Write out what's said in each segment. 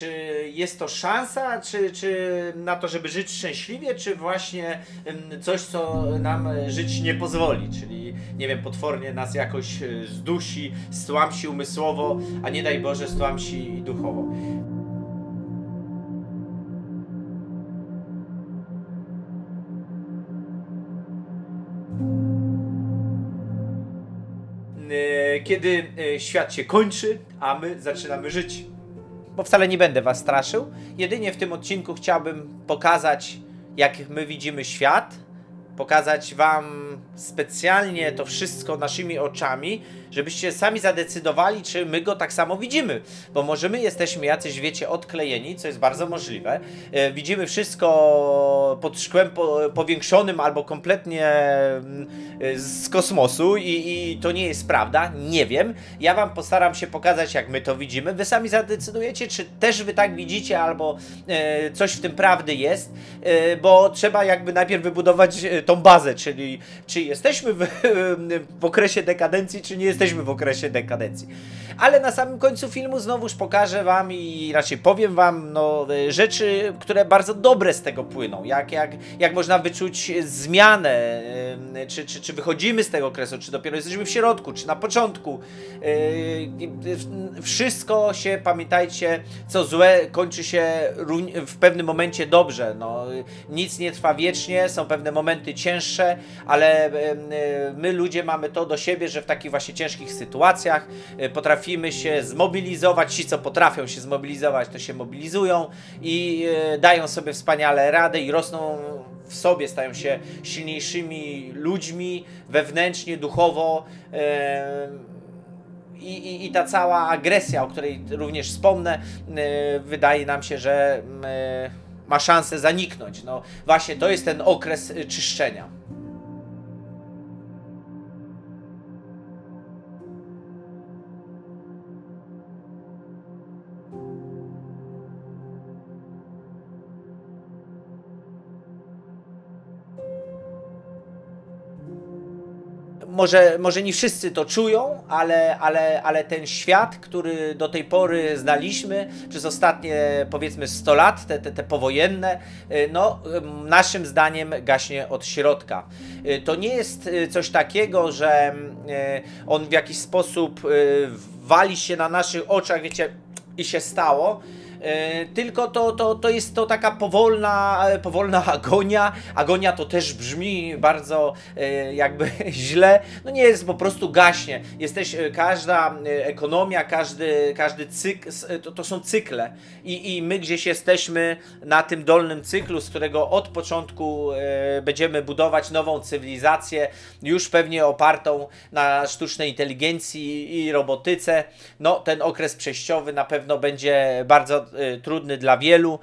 Czy jest to szansa, czy na to, żeby żyć szczęśliwie, czy właśnie coś, co nam żyć nie pozwoli, czyli nie wiem, potwornie nas jakoś zdusi, stłamsi umysłowo, a nie daj Boże stłamsi duchowo. Kiedy świat się kończy, a my zaczynamy żyć. Bo wcale nie będę was straszył. Jedynie w tym odcinku chciałbym pokazać, jak my widzimy świat. Pokazać wam specjalnie to wszystko naszymi oczami, żebyście sami zadecydowali, czy my go tak samo widzimy. Bo może my jesteśmy jacyś, wiecie, odklejeni, co jest bardzo możliwe. Widzimy wszystko pod szkłem powiększonym albo kompletnie z kosmosu i to nie jest prawda. Nie wiem. Ja wam postaram się pokazać, jak my to widzimy. Wy sami zadecydujecie, czy też wy tak widzicie, albo coś w tym prawdy jest, bo trzeba jakby najpierw wybudować tą bazę, czyli czy jesteśmy w okresie dekadencji, czy nie jesteśmy w okresie dekadencji. Ale na samym końcu filmu znowuż pokażę wam i raczej powiem wam rzeczy, które bardzo dobre z tego płyną. Jak można wyczuć zmianę, czy wychodzimy z tego okresu, czy dopiero jesteśmy w środku, czy na początku. Wszystko się, pamiętajcie, co złe kończy się w pewnym momencie dobrze. Nic nie trwa wiecznie, są pewne momenty cięższe, ale my ludzie mamy to do siebie, że w takich właśnie ciężkich sytuacjach potrafimy się zmobilizować. Ci, co potrafią się zmobilizować, to się mobilizują i dają sobie wspaniale radę i rosną w sobie, stają się silniejszymi ludźmi wewnętrznie, duchowo. I ta cała agresja, o której również wspomnę, wydaje nam się, że ma szansę zaniknąć. Właśnie to jest ten okres czyszczenia. Może nie wszyscy to czują, ale ten świat, który do tej pory znaliśmy przez ostatnie, powiedzmy, 100 lat, te powojenne, naszym zdaniem gaśnie od środka. To nie jest coś takiego, że on w jakiś sposób wali się na naszych oczach, wiecie, i się stało. Tylko to jest to taka powolna agonia. Agonia to też brzmi bardzo jakby źle. Nie jest, po prostu gaśnie. Każda ekonomia, każdy cykl, to są cykle. I my gdzieś jesteśmy na tym dolnym cyklu, z którego od początku będziemy budować nową cywilizację, już pewnie opartą na sztucznej inteligencji i robotyce. Ten okres przejściowy na pewno będzie bardzo trudny dla wielu,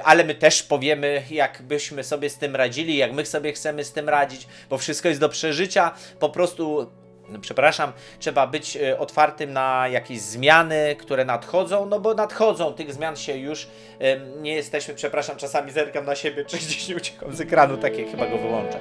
ale my też powiemy, jak byśmy sobie z tym radzili, jak my sobie chcemy z tym radzić, bo wszystko jest do przeżycia. Po prostu, trzeba być otwartym na jakieś zmiany, które nadchodzą, bo nadchodzą, tych zmian się już nie jesteśmy, czasami zerkam na siebie, czy gdzieś nie uciekam z ekranu, tak jak chyba go wyłączę.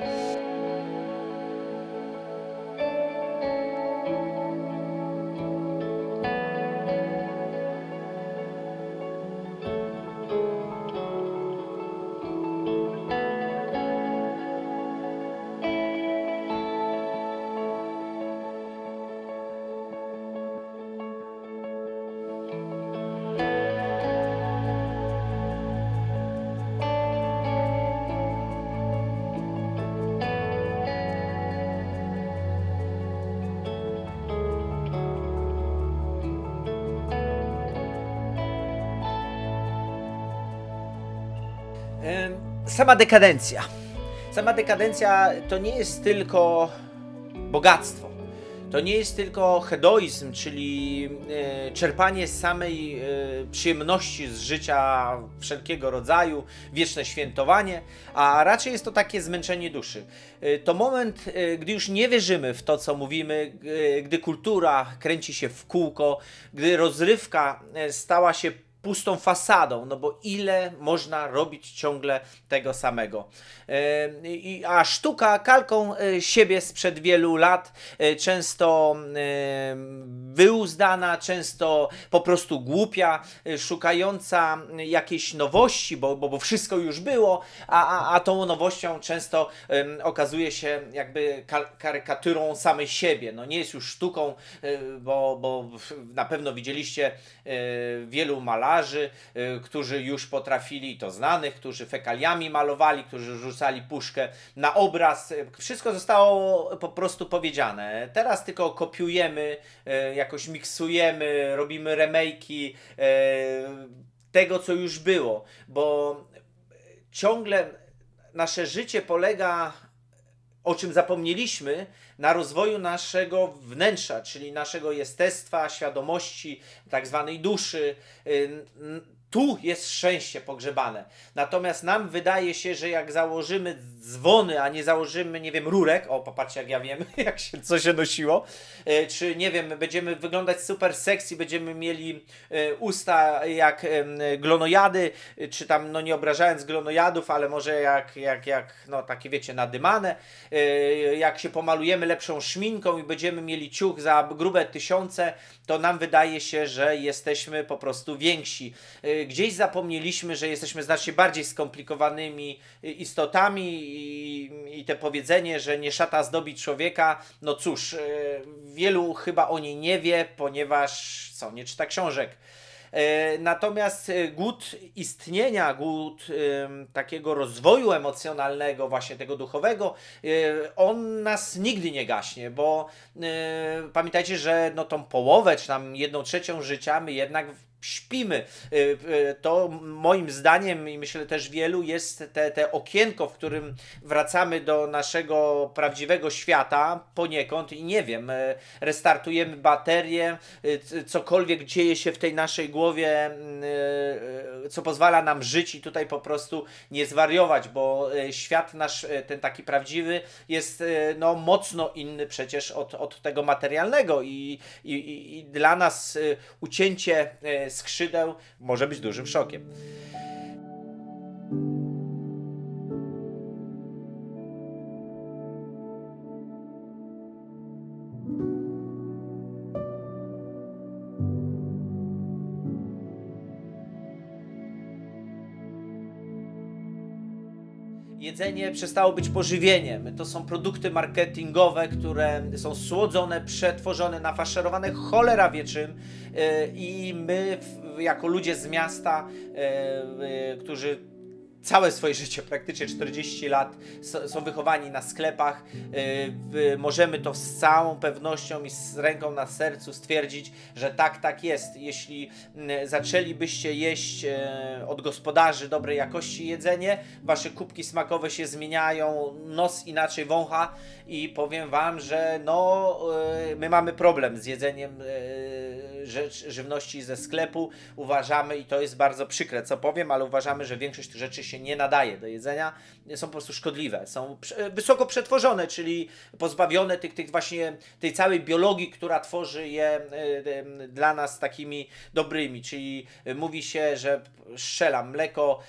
Sama dekadencja. Sama dekadencja to nie jest tylko bogactwo. To nie jest tylko hedoizm, czyli czerpanie samej przyjemności z życia wszelkiego rodzaju, wieczne świętowanie, a raczej jest to takie zmęczenie duszy. To moment, gdy już nie wierzymy w to, co mówimy, gdy kultura kręci się w kółko, gdy rozrywka stała się pustą fasadą, no bo ile można robić ciągle tego samego. A sztuka kalką siebie sprzed wielu lat, często wyuzdana, często po prostu głupia, szukająca jakiejś nowości, bo wszystko już było, a tą nowością często okazuje się jakby karykaturą samej siebie. No nie jest już sztuką, bo na pewno widzieliście wielu malarzy, którzy już potrafili, to znanych, którzy fekaliami malowali, którzy rzucali puszkę na obraz. Wszystko zostało po prostu powiedziane. Teraz tylko kopiujemy, jakoś miksujemy, robimy remake'i tego, co już było, bo ciągle nasze życie polega, o czym zapomnieliśmy, na rozwoju naszego wnętrza, czyli naszego jestestwa, świadomości, tak zwanej duszy. Tu jest szczęście pogrzebane. Natomiast nam wydaje się, że jak założymy dzwony, a nie założymy, nie wiem, rurek, o popatrzcie jak ja wiem, co się nosiło, czy nie wiem, będziemy wyglądać super sexy, będziemy mieli usta jak glonojady, czy tam, no nie obrażając glonojadów, ale może jak no takie wiecie, nadymane, jak się pomalujemy lepszą szminką i będziemy mieli ciuch za grube tysiące, to nam wydaje się, że jesteśmy po prostu więksi. Gdzieś zapomnieliśmy, że jesteśmy znacznie bardziej skomplikowanymi istotami i te powiedzenie, że nie szata zdobi człowieka, no cóż, wielu chyba o niej nie wie, ponieważ nie czyta książek. Natomiast głód istnienia, głód takiego rozwoju emocjonalnego, właśnie tego duchowego, on nas nigdy nie gaśnie, bo pamiętajcie, że no tą połowę, czy tam 1/3 życia my jednak śpimy. To moim zdaniem i myślę też wielu jest te okienko, w którym wracamy do naszego prawdziwego świata poniekąd i nie wiem, restartujemy baterię, cokolwiek dzieje się w tej naszej głowie, co pozwala nam żyć i tutaj po prostu nie zwariować, bo świat nasz, ten taki prawdziwy jest no mocno inny przecież od tego materialnego i dla nas ucięcie skrzydeł może być dużym szokiem. Jedzenie przestało być pożywieniem. To są produkty marketingowe, które są słodzone, przetworzone, nafaszerowane cholera wie czym. I my, jako ludzie z miasta, którzy całe swoje życie, praktycznie 40 lat, są wychowani na sklepach, możemy to z całą pewnością i z ręką na sercu stwierdzić, że tak jest. Jeśli zaczęlibyście jeść od gospodarzy dobrej jakości jedzenie, wasze kubki smakowe się zmieniają, nos inaczej wącha i powiem wam, że my mamy problem z jedzeniem żywności ze sklepu. Uważamy, i to jest bardzo przykre, co powiem, ale uważamy, że większość tych rzeczy się nie nadaje do jedzenia, są po prostu szkodliwe, są wysoko przetworzone, czyli pozbawione tych właśnie tej całej biologii, która tworzy je dla nas takimi dobrymi, czyli mówi się, że mleko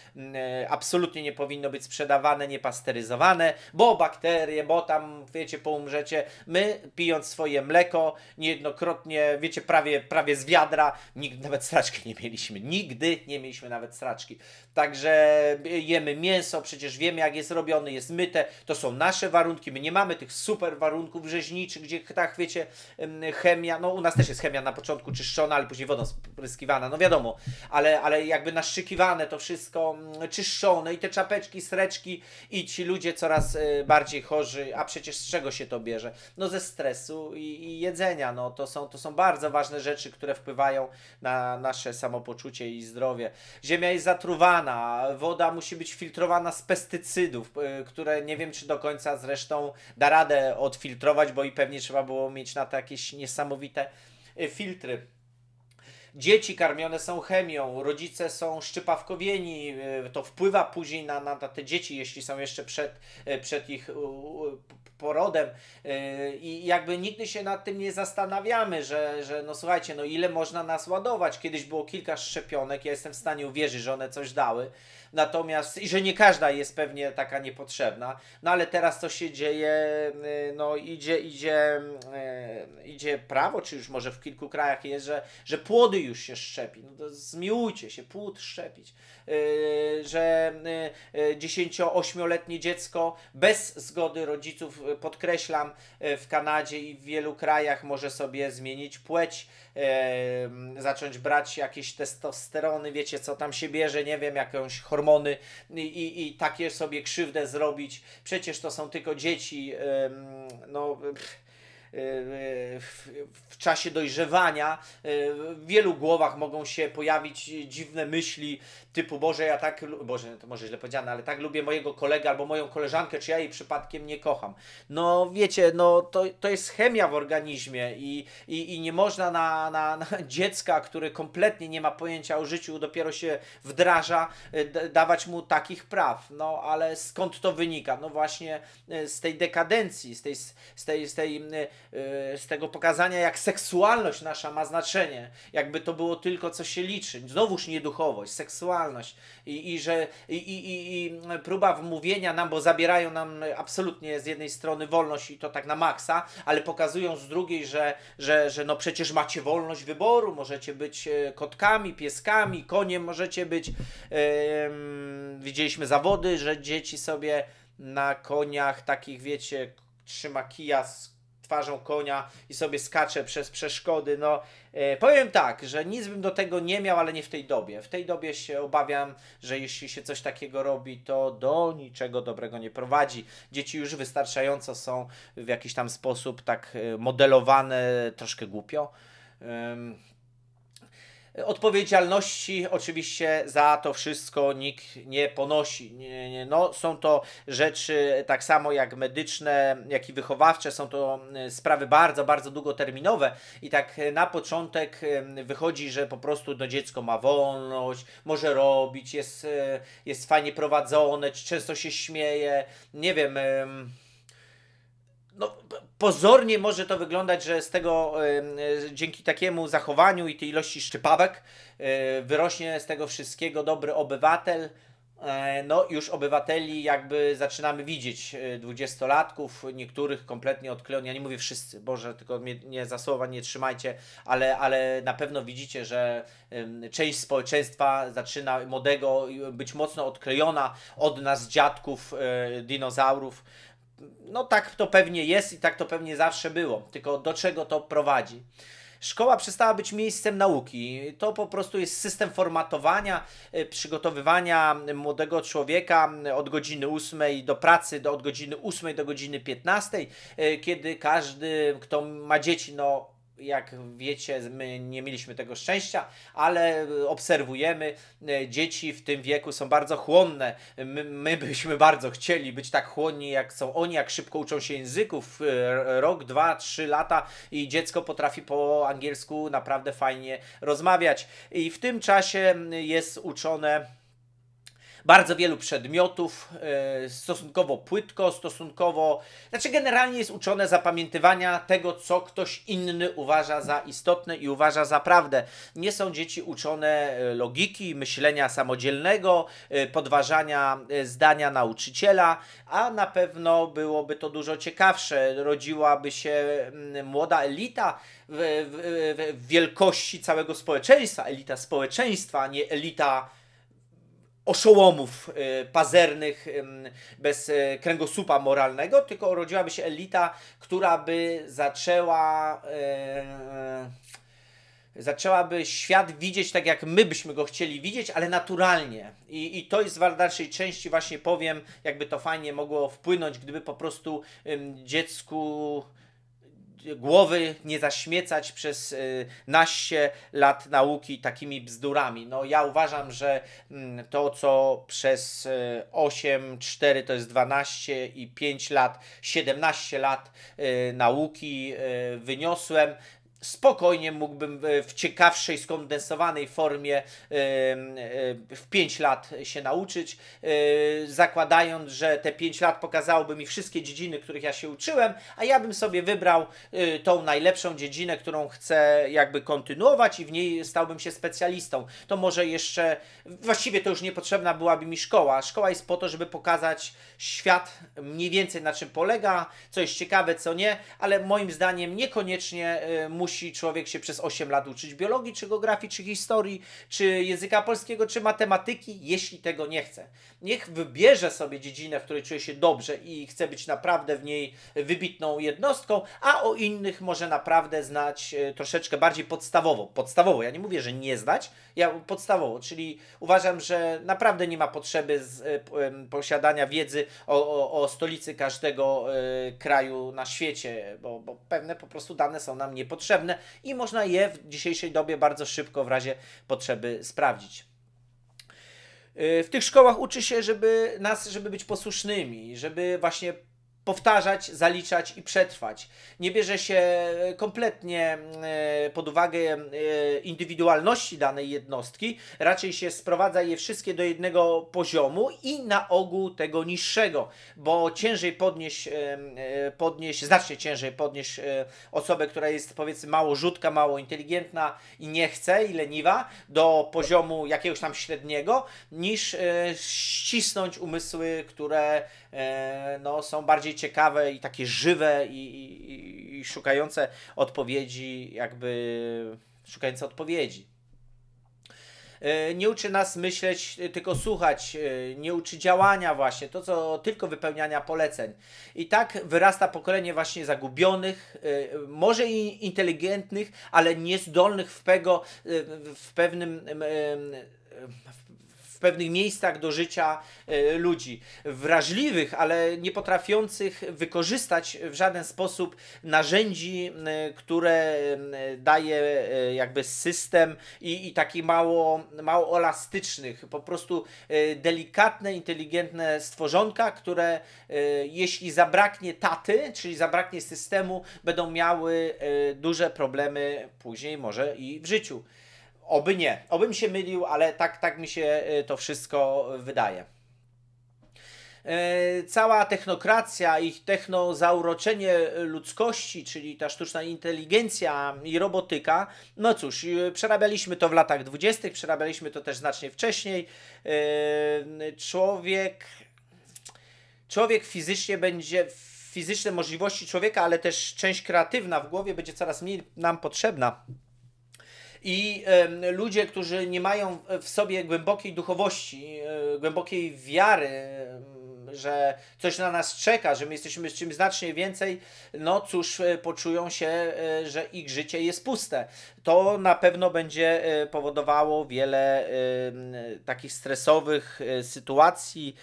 absolutnie nie powinno być sprzedawane niepasteryzowane, bo bakterie, bo tam wiecie, poumrzecie. My, pijąc swoje mleko niejednokrotnie, wiecie, prawie z wiadra, nawet straczki nie mieliśmy, nigdy nie mieliśmy nawet straczki, także jemy mięso, przecież wiemy jak jest robione, jest myte, to są nasze warunki, my nie mamy tych super warunków rzeźniczych, gdzie tak wiecie, chemia, no u nas też jest chemia na początku czyszczona, ale później wodą spryskiwana, no wiadomo, ale jakby naszczykiwane to wszystko, czyszczone i te czapeczki, sreczki i ci ludzie coraz bardziej chorzy, a przecież z czego się to bierze? No ze stresu i jedzenia, no to są bardzo ważne rzeczy, które wpływają na nasze samopoczucie i zdrowie. Ziemia jest zatruwana, woda musi być filtrowana z pestycydów, które nie wiem czy do końca zresztą da radę odfiltrować, bo i pewnie trzeba było mieć na to jakieś niesamowite filtry. dzieci karmione są chemią, rodzice są szczypawkowieni, to wpływa później na te dzieci, jeśli są jeszcze przed ich porodem i jakby nigdy się nad tym nie zastanawiamy, że no słuchajcie, no ile można nas ładować. Kiedyś było kilka szczepionek, ja jestem w stanie uwierzyć, że one coś dały, natomiast i że nie każda jest pewnie taka niepotrzebna, no ale teraz co się dzieje, no idzie prawo, czy już może w kilku krajach jest, że płody już się szczepi, no to zmiłujcie się, płód szczepić, że 10-8-letnie dziecko bez zgody rodziców, podkreślam, w Kanadzie i w wielu krajach może sobie zmienić płeć, zacząć brać jakieś testosterony, wiecie co tam się bierze, nie wiem, jakąś hormony i takie sobie krzywdę zrobić. Przecież to są tylko dzieci, no w czasie dojrzewania w wielu głowach mogą się pojawić dziwne myśli typu Boże, ja tak, Boże, to może źle powiedziane, ale tak lubię mojego kolegę albo moją koleżankę, czy ja jej przypadkiem nie kocham. No wiecie, no to jest chemia w organizmie i nie można na dziecka, który kompletnie nie ma pojęcia o życiu, dopiero się wdraża, dawać mu takich praw. No ale skąd to wynika? No właśnie z tej dekadencji, z tego pokazania, jak seksualność nasza ma znaczenie, jakby to było tylko co się liczy. Znowuż nieduchowość, seksualność i próba wmówienia nam, bo zabierają nam absolutnie z jednej strony wolność i to tak na maksa, ale pokazują z drugiej, że no przecież macie wolność wyboru, możecie być kotkami, pieskami, koniem możecie być. Widzieliśmy zawody, że dzieci sobie na koniach takich, wiecie, trzyma kija z twarzą konia i sobie skacze przez przeszkody. No, powiem tak, że nic bym do tego nie miał, ale nie w tej dobie. W tej dobie się obawiam, że jeśli się coś takiego robi, to do niczego dobrego nie prowadzi. Dzieci już wystarczająco są w jakiś tam sposób tak modelowane, troszkę głupio. Odpowiedzialności oczywiście za to wszystko nikt nie ponosi. No, są to rzeczy tak samo jak medyczne, jak i wychowawcze, są to sprawy bardzo, bardzo długoterminowe i tak na początek wychodzi, że po prostu no, dziecko ma wolność, może robić, jest fajnie prowadzone, często się śmieje, nie wiem... No, pozornie może to wyglądać, że z tego dzięki takiemu zachowaniu i tej ilości szczypawek wyrośnie z tego wszystkiego dobry obywatel. No już obywateli jakby zaczynamy widzieć, dwudziestolatków, niektórych kompletnie odklejonych, ja nie mówię wszyscy, Boże, tylko mnie za słowa nie trzymajcie, ale na pewno widzicie, że część społeczeństwa zaczyna młodego być mocno odklejona od nas dziadków, dinozaurów. No tak to pewnie jest i tak to pewnie zawsze było. Tylko do czego to prowadzi? Szkoła przestała być miejscem nauki. To po prostu jest system formatowania, przygotowywania młodego człowieka od godziny 8 do pracy, od godziny 8 do godziny 15, kiedy każdy, kto ma dzieci, no jak wiecie, my nie mieliśmy tego szczęścia, ale obserwujemy, dzieci w tym wieku są bardzo chłonne. My byśmy bardzo chcieli być tak chłonni, jak są oni, jak szybko uczą się języków. Rok, 2, 3 lata i dziecko potrafi po angielsku naprawdę fajnie rozmawiać. I w tym czasie jest uczone bardzo wielu przedmiotów, stosunkowo płytko, znaczy generalnie jest uczone zapamiętywania tego, co ktoś inny uważa za istotne i uważa za prawdę. Nie są dzieci uczone logiki, myślenia samodzielnego, podważania zdania nauczyciela, a na pewno byłoby to dużo ciekawsze. Rodziłaby się młoda elita w wielkości całego społeczeństwa, elita społeczeństwa, a nie elita oszołomów pazernych, bez kręgosłupa moralnego, tylko urodziłaby się elita, która by zaczęłaby świat widzieć tak, jak my byśmy go chcieli widzieć, ale naturalnie. I to jest w dalszej części, właśnie powiem, jakby to fajnie mogło wpłynąć, gdyby po prostu dziecku głowy nie zaśmiecać przez naście lat nauki takimi bzdurami. No ja uważam, że to co przez 8, 4 to jest 12 i 5 lat, 17 lat nauki wyniosłem, spokojnie mógłbym w ciekawszej, skondensowanej formie w 5 lat się nauczyć, zakładając, że te 5 lat pokazałoby mi wszystkie dziedziny, których ja się uczyłem, a ja bym sobie wybrał tą najlepszą dziedzinę, którą chcę jakby kontynuować i w niej stałbym się specjalistą. To może jeszcze, właściwie to już niepotrzebna byłaby mi szkoła. Szkoła jest po to, żeby pokazać świat mniej więcej na czym polega, co jest ciekawe, co nie, ale moim zdaniem niekoniecznie musi człowiek się przez 8 lat uczyć biologii, czy geografii, czy historii, czy języka polskiego, czy matematyki, jeśli tego nie chce. Niech wybierze sobie dziedzinę, w której czuje się dobrze i chce być naprawdę w niej wybitną jednostką, a o innych może naprawdę znać troszeczkę bardziej podstawowo. Podstawowo, ja nie mówię, że nie znać, ja podstawowo, czyli uważam, że naprawdę nie ma potrzeby posiadania wiedzy o stolicy każdego kraju na świecie, bo pewne po prostu dane są nam niepotrzebne i można je w dzisiejszej dobie bardzo szybko w razie potrzeby sprawdzić. W tych szkołach uczy się, żeby być posłusznymi, żeby właśnie powtarzać, zaliczać i przetrwać. Nie bierze się kompletnie pod uwagę indywidualności danej jednostki, raczej się sprowadza je wszystkie do jednego poziomu i na ogół tego niższego, bo znacznie ciężej podnieść osobę, która jest powiedzmy mało rzutka, mało inteligentna i nie chce i leniwa do poziomu jakiegoś tam średniego, niż ścisnąć umysły, które są bardziej ciekawe i takie żywe i szukające odpowiedzi, szukające odpowiedzi. Nie uczy nas myśleć, tylko słuchać, nie uczy działania właśnie, to co tylko wypełniania poleceń. I tak wyrasta pokolenie właśnie zagubionych, może i inteligentnych, ale niezdolnych w pewnych miejscach do życia ludzi. Wrażliwych, ale nie potrafiących wykorzystać w żaden sposób narzędzi, które daje jakby system i takich mało elastycznych. Po prostu delikatne, inteligentne stworzonka, które jeśli zabraknie taty, czyli zabraknie systemu, będą miały duże problemy później może i w życiu. Oby nie. Obym się mylił, ale tak mi się to wszystko wydaje. Cała technokracja, ich technozauroczenie ludzkości, czyli ta sztuczna inteligencja i robotyka, no cóż, przerabialiśmy to w latach 20., przerabialiśmy to też znacznie wcześniej. Człowiek fizycznie fizyczne możliwości człowieka, ale też część kreatywna w głowie będzie coraz mniej nam potrzebna. I ludzie, którzy nie mają w sobie głębokiej duchowości, głębokiej wiary, że coś na nas czeka, że my jesteśmy z czymś znacznie więcej, no cóż, poczują się, że ich życie jest puste. To na pewno będzie powodowało wiele takich stresowych sytuacji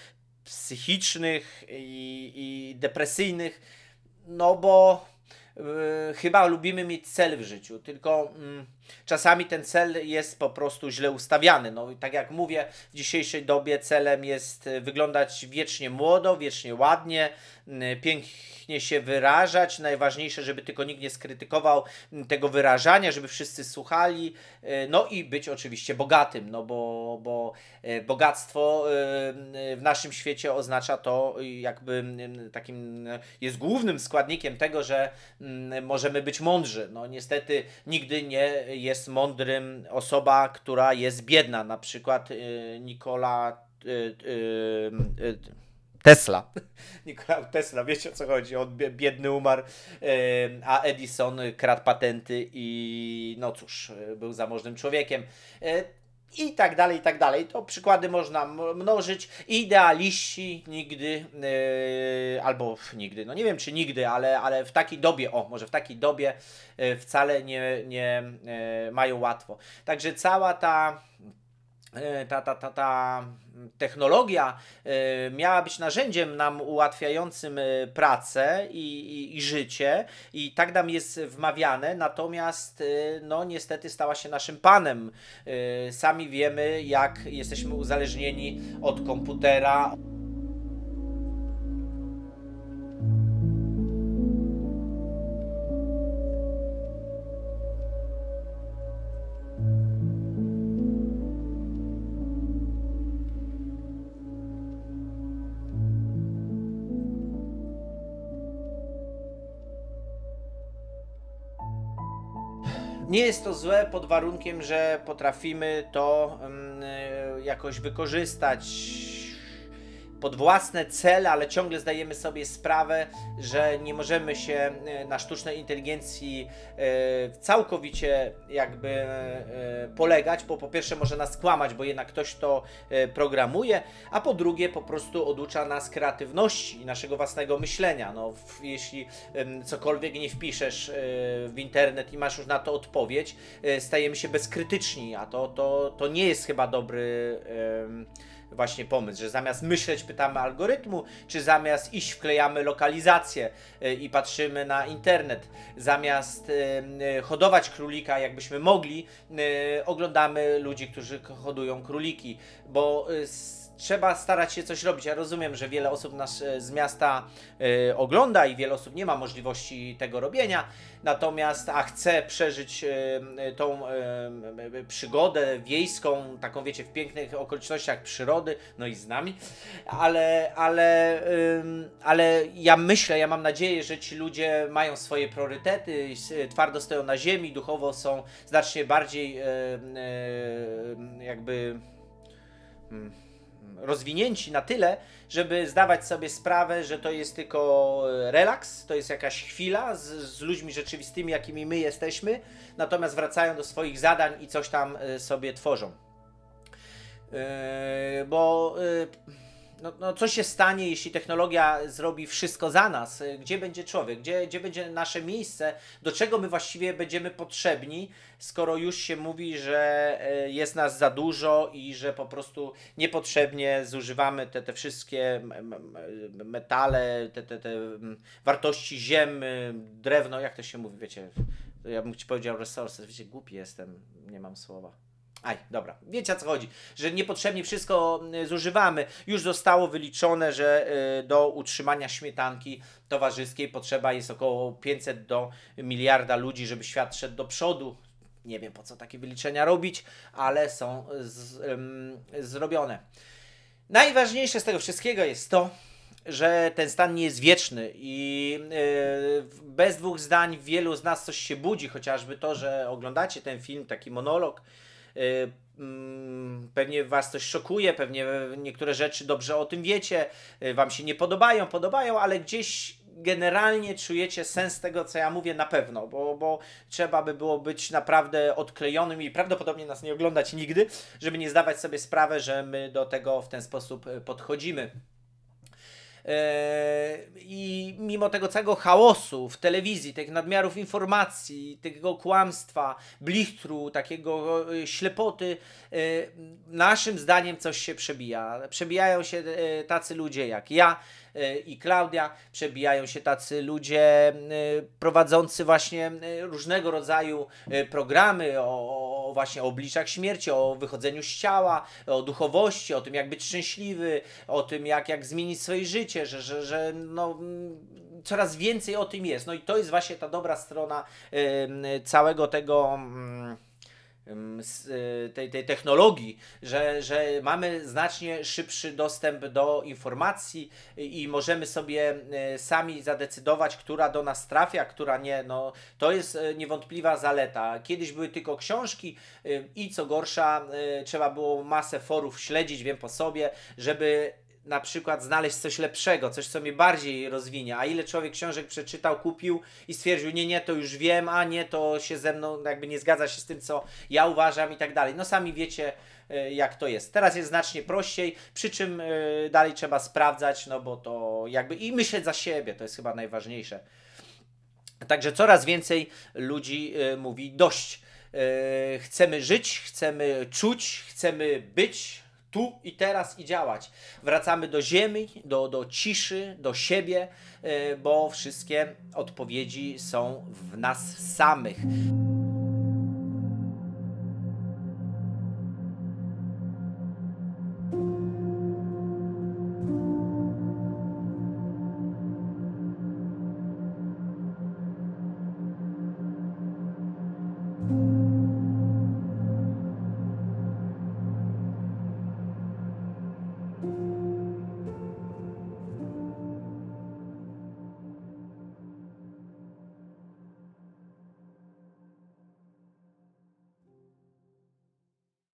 psychicznych i depresyjnych, no bo chyba lubimy mieć cel w życiu, tylko czasami ten cel jest po prostu źle ustawiany. No i tak jak mówię, w dzisiejszej dobie celem jest wyglądać wiecznie młodo, wiecznie ładnie, pięknie się wyrażać. Najważniejsze, żeby tylko nikt nie skrytykował tego wyrażania, żeby wszyscy słuchali. No i być oczywiście bogatym, no bo bogactwo w naszym świecie oznacza to jakby takim, jest głównym składnikiem tego, że możemy być mądrzy. No niestety nigdy nie jest mądrym osoba, która jest biedna. Na przykład Nikola Tesla. Nikola Tesla, wiecie o co chodzi? On biedny umarł, a Edison kradł patenty i no cóż, był zamożnym człowiekiem. I tak dalej, i tak dalej. To przykłady można mnożyć. Idealiści nigdy, albo nigdy, no nie wiem czy nigdy, ale w takiej dobie, może w takiej dobie wcale nie mają łatwo. Także cała ta technologia miała być narzędziem nam ułatwiającym pracę i życie i tak nam jest wmawiane, natomiast no niestety stała się naszym panem. Sami wiemy, jak jesteśmy uzależnieni od komputera. Nie jest to złe pod warunkiem, że potrafimy to jakoś wykorzystać pod własne cele, ale ciągle zdajemy sobie sprawę, że nie możemy się na sztucznej inteligencji całkowicie jakby polegać, bo po pierwsze może nas kłamać, bo jednak ktoś to programuje, a po drugie po prostu oducza nas kreatywności i naszego własnego myślenia. No, jeśli cokolwiek nie wpiszesz w internet i masz już na to odpowiedź, stajemy się bezkrytyczni, a to nie jest chyba dobry właśnie pomysł, że zamiast myśleć pytamy algorytmu, czy zamiast iść wklejamy lokalizację i patrzymy na internet, zamiast hodować królika, jakbyśmy mogli, oglądamy ludzi, którzy hodują króliki, bo trzeba starać się coś robić. Ja rozumiem, że wiele osób nas z miasta ogląda i wiele osób nie ma możliwości tego robienia, natomiast chce przeżyć tą przygodę wiejską, taką wiecie, w pięknych okolicznościach przyrody, no i z nami, ale ja myślę, ja mam nadzieję, że ci ludzie mają swoje priorytety, twardo stoją na ziemi, duchowo są znacznie bardziej jakby rozwinięci na tyle, żeby zdawać sobie sprawę, że to jest tylko relaks, to jest jakaś chwila z ludźmi rzeczywistymi, jakimi my jesteśmy, natomiast wracają do swoich zadań i coś tam sobie tworzą. No, co się stanie, jeśli technologia zrobi wszystko za nas? Gdzie będzie człowiek? Gdzie będzie nasze miejsce? Do czego my właściwie będziemy potrzebni, skoro już się mówi, że jest nas za dużo i że po prostu niepotrzebnie zużywamy te wszystkie metale, te wartości ziem, drewno, jak to się mówi, wiecie, ja bym ci powiedział resources, wiecie, głupi jestem, nie mam słowa. Dobra, wiecie o co chodzi, że niepotrzebnie wszystko zużywamy. Już zostało wyliczone, że do utrzymania śmietanki towarzyskiej potrzeba jest około 500 do miliarda ludzi, żeby świat szedł do przodu. Nie wiem, po co takie wyliczenia robić, ale są zrobione. Najważniejsze z tego wszystkiego jest to, że ten stan nie jest wieczny i bez dwóch zdań wielu z nas coś się budzi, chociażby to, że oglądacie ten film, taki monolog. Pewnie was coś szokuje, pewnie niektóre rzeczy dobrze o tym wiecie, wam się nie podobają, ale gdzieś generalnie czujecie sens tego, co ja mówię na pewno, bo trzeba by było być naprawdę odklejonym i prawdopodobnie nas nie oglądać nigdy, żeby nie zdawać sobie sprawy, że my do tego w ten sposób podchodzimy. I mimo tego całego chaosu w telewizji, tych nadmiarów informacji, tego kłamstwa, blichtru, takiego ślepoty, naszym zdaniem coś się przebija. Przebijają się tacy ludzie jak ja i Klaudia, przebijają się tacy ludzie prowadzący właśnie różnego rodzaju programy właśnie o obliczach śmierci, o wychodzeniu z ciała, o duchowości, o tym jak być szczęśliwy, o tym jak zmienić swoje życie, że no, coraz więcej o tym jest. No i to jest właśnie ta dobra strona całego tego tej technologii, że mamy znacznie szybszy dostęp do informacji i możemy sobie sami zadecydować, która do nas trafia, która nie. No, to jest niewątpliwa zaleta. Kiedyś były tylko książki i co gorsza trzeba było masę forów śledzić, wiem po sobie, żeby na przykład znaleźć coś lepszego, coś co mnie bardziej rozwinie, a ile człowiek książek przeczytał, kupił i stwierdził, nie, to już wiem, a nie, to się ze mną jakby nie zgadza się z tym, co ja uważam i tak dalej. No sami wiecie, jak to jest. Teraz jest znacznie prościej, przy czym dalej trzeba sprawdzać, no bo to jakby i myśleć za siebie, to jest chyba najważniejsze. Także coraz więcej ludzi mówi dość. Chcemy żyć, chcemy czuć, chcemy być tu i teraz i działać. Wracamy do ziemi, do ciszy, do siebie, bo wszystkie odpowiedzi są w nas samych.